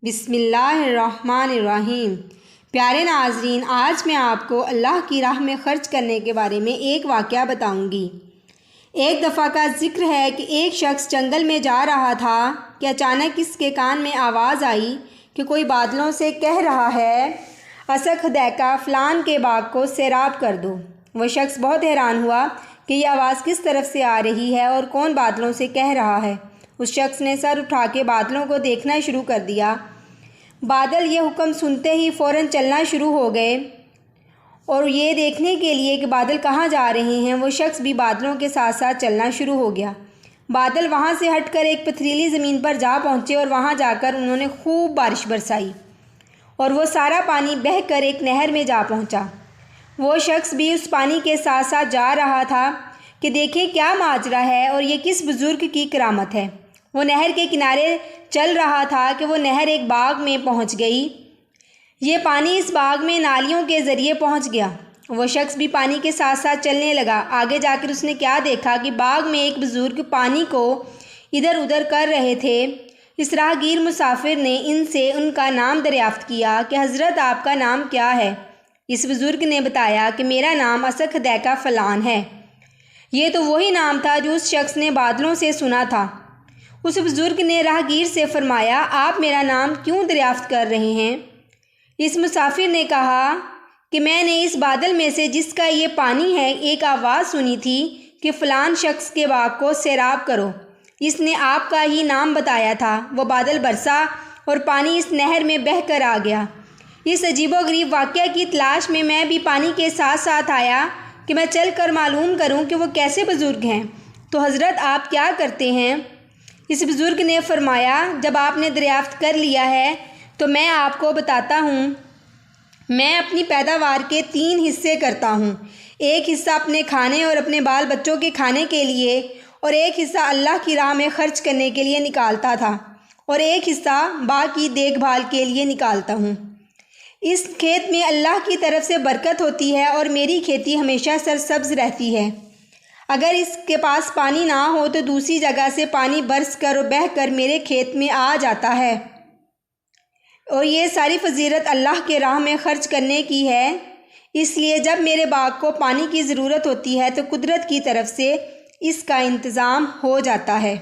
بسم اللہ الرحمن الرحیم۔ پیارے ناظرین، آج میں آپ کو اللہ کی راہ میں خرچ کرنے کے بارے میں ایک واقعہ بتاؤں گی۔ ایک دفعہ کا ذکر ہے کہ ایک شخص جنگل میں جا رہا تھا کہ اچانک اس کے کان میں آواز آئی کہ کوئی بادلوں سے کہہ رہا ہے، اسک دیکا فلان کے باغ کو سیراب کر دو۔ وہ شخص بہت حیران ہوا کہ یہ آواز کس طرف سے آ رہی ہے اور کون بادلوں سے کہہ رہا ہے۔ اس شخص نے سر اٹھا کے بادلوں کو دیکھنا شروع کر دیا۔ بادل یہ حکم سنتے ہی فوراً چلنا شروع ہو گئے اور یہ دیکھنے کے لیے کہ بادل کہاں جا رہے ہیں، وہ شخص بھی بادلوں کے ساتھ ساتھ چلنا شروع ہو گیا۔ بادل وہاں سے ہٹ کر ایک پتھریلی زمین پر جا پہنچے اور وہاں جا کر انہوں نے خوب بارش برسائی اور وہ سارا پانی بہہ کر ایک نہر میں جا پہنچا۔ وہ شخص بھی اس پانی کے ساتھ ساتھ جا رہا تھا کہ دیکھیں کیا ماجرا ہے اور یہ کس بزرگ کی کرامت ہے۔ وہ نہر کے کنارے چل رہا تھا کہ وہ نہر ایک باغ میں پہنچ گئی۔ یہ پانی اس باغ میں نالیوں کے ذریعے پہنچ گیا۔ وہ شخص بھی پانی کے ساتھ ساتھ چلنے لگا۔ آگے جا کر اس نے کیا دیکھا کہ باغ میں ایک بزرگ پانی کو ادھر ادھر کر رہے تھے۔ اس راہگیر مسافر نے ان سے ان کا نام دریافت کیا کہ حضرت آپ کا نام کیا ہے؟ اس بزرگ نے بتایا کہ میرا نام اسک دیکا فلان ہے۔ یہ تو وہی نام تھا جو اس شخص نے بادلوں سے سنا تھا۔ اس بزرگ نے راہگیر سے فرمایا، آپ میرا نام کیوں دریافت کر رہے ہیں؟ اس مسافر نے کہا کہ میں نے اس بادل میں سے جس کا یہ پانی ہے ایک آواز سنی تھی کہ فلان شخص کے باغ کو سیراب کرو۔ اس نے آپ کا ہی نام بتایا تھا۔ وہ بادل برسا اور پانی اس نہر میں بہہ کر آ گیا۔ اس عجیب و غریب واقعہ کی تلاش میں میں بھی پانی کے ساتھ ساتھ آیا کہ میں چل کر معلوم کروں کہ وہ کیسے بزرگ ہیں۔ تو حضرت آپ کیا کرتے ہیں؟ اس بزرگ نے فرمایا، جب آپ نے دریافت کر لیا ہے تو میں آپ کو بتاتا ہوں۔ میں اپنی پیداوار کے 3 حصے کرتا ہوں۔ ایک حصہ اپنے کھانے اور اپنے بال بچوں کے کھانے کے لیے اور ایک حصہ اللہ کی راہ میں خرچ کرنے کے لیے نکالتا تھا اور ایک حصہ باغ کی دیکھ بھال کے لیے نکالتا ہوں۔ اس کھیت میں اللہ کی طرف سے برکت ہوتی ہے اور میری کھیتی ہمیشہ سرسبز رہتی ہے۔ اگر اس کے پاس پانی نہ ہو تو دوسری جگہ سے پانی برس کر اور بہہ کر میرے کھیت میں آ جاتا ہے، اور یہ ساری فضیلت اللہ کے راہ میں خرچ کرنے کی ہے۔ اس لیے جب میرے باغ کو پانی کی ضرورت ہوتی ہے تو قدرت کی طرف سے اس کا انتظام ہو جاتا ہے۔